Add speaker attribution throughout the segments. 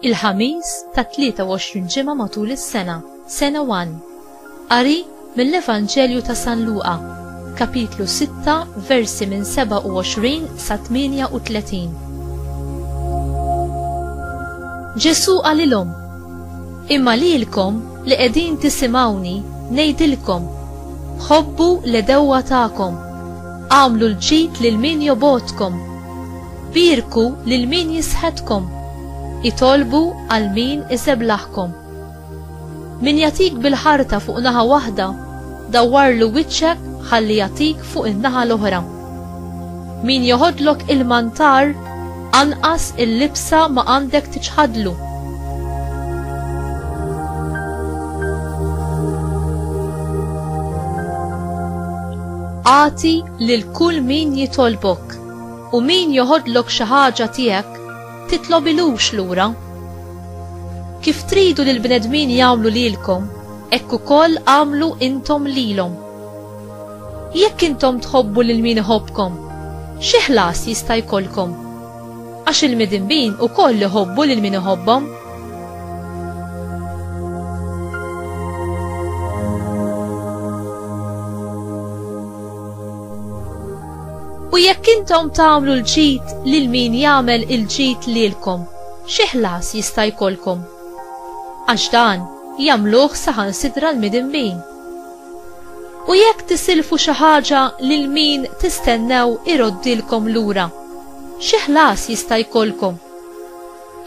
Speaker 1: Il-ħamis ta' 23 ġimgħa matul is-sena, sena 1. Qari mill-Evanġelju ta' San Luqa, kapitlu 6, versi minn 27 sa 38. Ġesu qalilhom: imma lilkom li qegħdin tisimgħuni ngħidilkom, ħobbu l-edewwa tagħkom, għamlu l-ġid lil min jobodkom, birku lil min jisħedkom, itolbu għal min iseblaħkom. Min jatik bil-ħarta fuq naħa waħda, dawwarlu wiċċek ħalli jatik fuq in-naħa l-oħra. Min joħodlok il-mantar, anqas il-libsa ma għandek tiċħadlu. Għati lil kull min jitolbok, u min joħodlok xi ħaġa tiegħek titlobilux lura. Kif tridu lil bnedmin jagħmlu lilkom, hekk ukoll għamlu intom lilhom. Jekk intom tħobbu lil min iħobbkom, xi ħlas jista' jkollkom? Għax il-midinbin ukoll iħobbu lil min iħobbhom. U jekk intom tagħmlu l-ġid lil min jagħmel il-ġid lilkom, xi ħlas jista' jkollkom? Għax dan jagħmluh saħansitra l-midinbin. U jekk tisilfu xi ħaġa lil min tistennew iroddilkom lura, xi ħlas jista' jkollkom?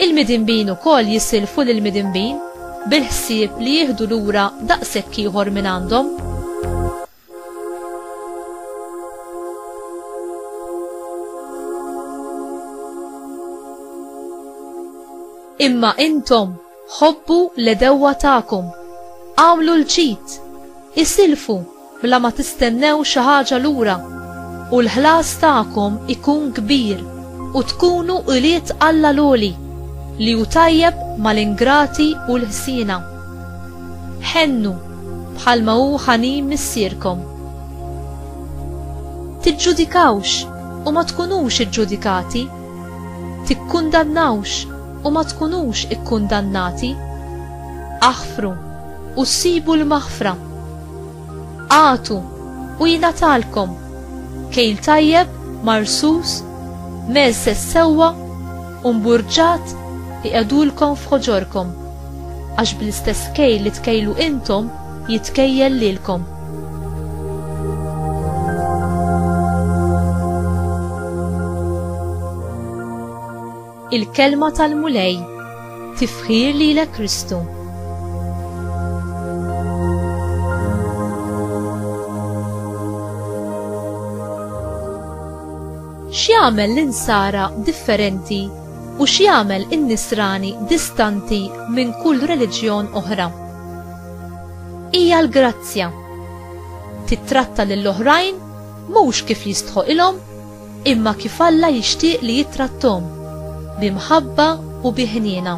Speaker 1: Il-midinbin ukoll jisilfu lill-midinbin bil-ħsieb li jieħdu lura daqshekk ieħor minn għandhom. Imma intom ħobbu l-edewwa tagħkom, għamlu l-ġid, isilfu bla ma tistennew xi ħaġa lura, u l-ħlas tagħkom ikun kbir u tkunu qliet Alla loli li hu tajjeb mal-ingrati u l-ħsiena. Ħennu bħalma hu ħanin missierkom. Tiġġudikawx u ma tkunux iġġudikati, tikkundannawx u ma tkunux ikkundannati, aħfru u ssibu l-maħfra, għatu u jingħatalkom, kejl tajjeb marsus, meżżez sewwa u mburġat iqedulkom f'ħoġorkom, għax bl-istess kejl li tkejlu intom jitkejjel lilkom. Il-kelma tal-mulej, tifħir lilek Kristu. X'jagħmel l-insara differenti u x'jagħmel in-nisrani distanti minn kull reliġjon oħra? Hija l-grazzja. Titratta lill-oħrajn mhux kif jistħoqilhom, imma kif Alla jixtieq li jitrattom, bimħabba u biħniena.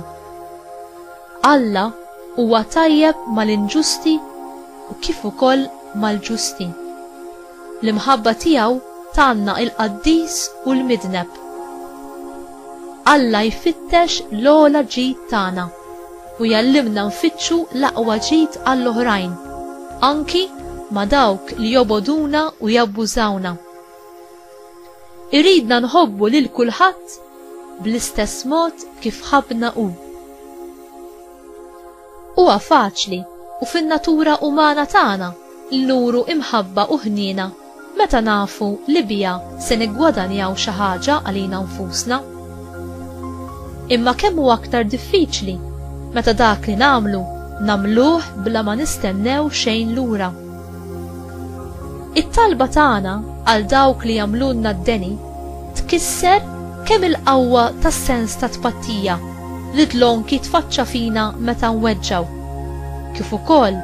Speaker 1: Alla huwa tajjeb mal-inġusti u kif ukoll mal-ġusti. L-imħabba tiegħu tanna il-qaddis u l-midneb. Alla jfittex l-ogħla ġid tagħna u jallimna nfittxu l-aqwa ġid għall-oħrajn, anki ma' dawk li joboduna u jabbużawna. Iridna nħobbu lil kulħadd bl-istess mod kif ħabna hu. Huwa faċli u fin-natura umana tagħna l-nuru imħabba u ħniena meta nafu li biha se niggwadanjaw xi ħaġa għalina nfusna. Imma kemm huwa aktar diffiċli meta dak li nagħmluh bla ma nistennew xejn lura. It-talba tagħna għal dawk li jagħmlulna d-deni tkisser kemm il-qawwa tas-sens ta' tpattija li tlonki tfaċċa fina meta nweġġaw, kif ukoll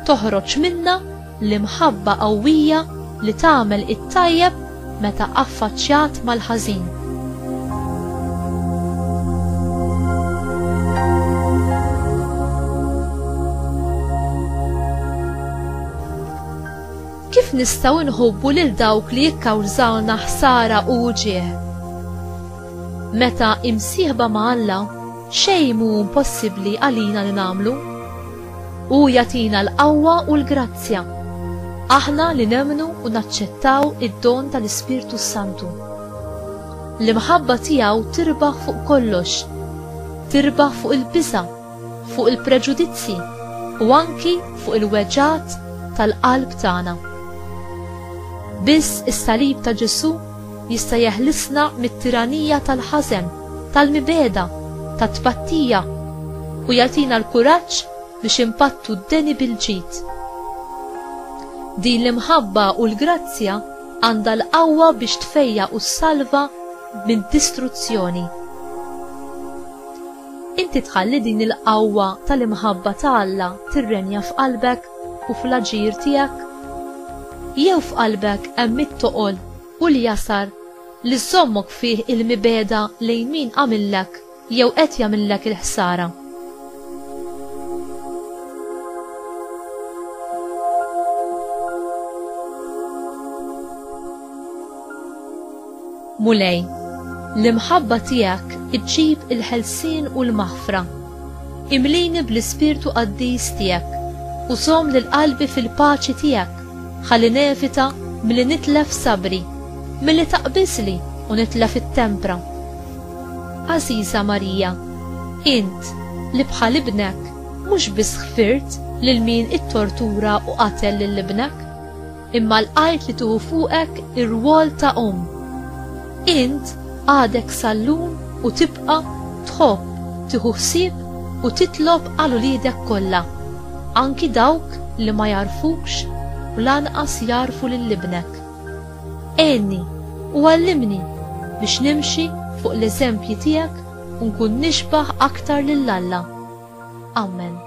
Speaker 1: toħroġ minna l-imħabba qawwija li tagħmel it-tajjeb meta affaċċjat mal-ħażin. Kif nistgħu nħobbu lil dawk li jikkawżawna ħsara u ġieħ? Meta imsieħba ma' Alla xejn mhu impossibbli għalina li nagħmlu. Hu jagħtina l-qawwa u l-grazzja, aħna li nemmnu u naċċettaw id-don tal-Ispirtu Santu. L-imħabba tiegħu tirbaħ fuq kollox, tirbaħ fuq il-biża', fuq il-preġudizzi u anki fuq il-weġġat tal-qalb tagħna. Biss is-salib ta' Ġesu jista' jeħlisna mit-tiranija tal-ħażen, tal-mibeda, tat-tpattija u jagħtina l-kuraġġ biex impattu d-deni bil-ġid. Din l-imħabba u l-grazzja għandha l-qawwa biex tfejja u s-salva minn distruzzjoni. Inti tħalli din il-qawwa tal-imħabba ta' Alla tirrenja f'qalbek u fl-aġir tiegħek? Jew f'qalbek hemm it-toqol u l-jasar li żommok fih il-mibeda lejn min għamillek jew qed jagħmillek il-ħsara? Mulej, l-imħabba tiegħek iġġib il-ħelsien u l-maħfra. Imlini bl-Ispirtu Qaddis tiegħek u żomm lil qalbi fil-paċi tiegħek, ħalli nevita milli nitlef sabri, milli taqbisli u nitlef it-tempra. Għażiża Marija, int li bħal ibnek mhux biss ħfirt lil min it-tortura u qatel lil ibnek, imma l-qajt li tuħu fuqek ir-rwol ta' Int għadek sallun u tibqa tħobb, tieħu ħsieb u titlob għal uliedek kollha, anki dawk li ma jarfukx u lanqas jarfu lil ibnek. Għenni u għallimni biex nimxi fuq l-eżempji tiegħek u nkun nixbaħ aktar lil Alla. Amen.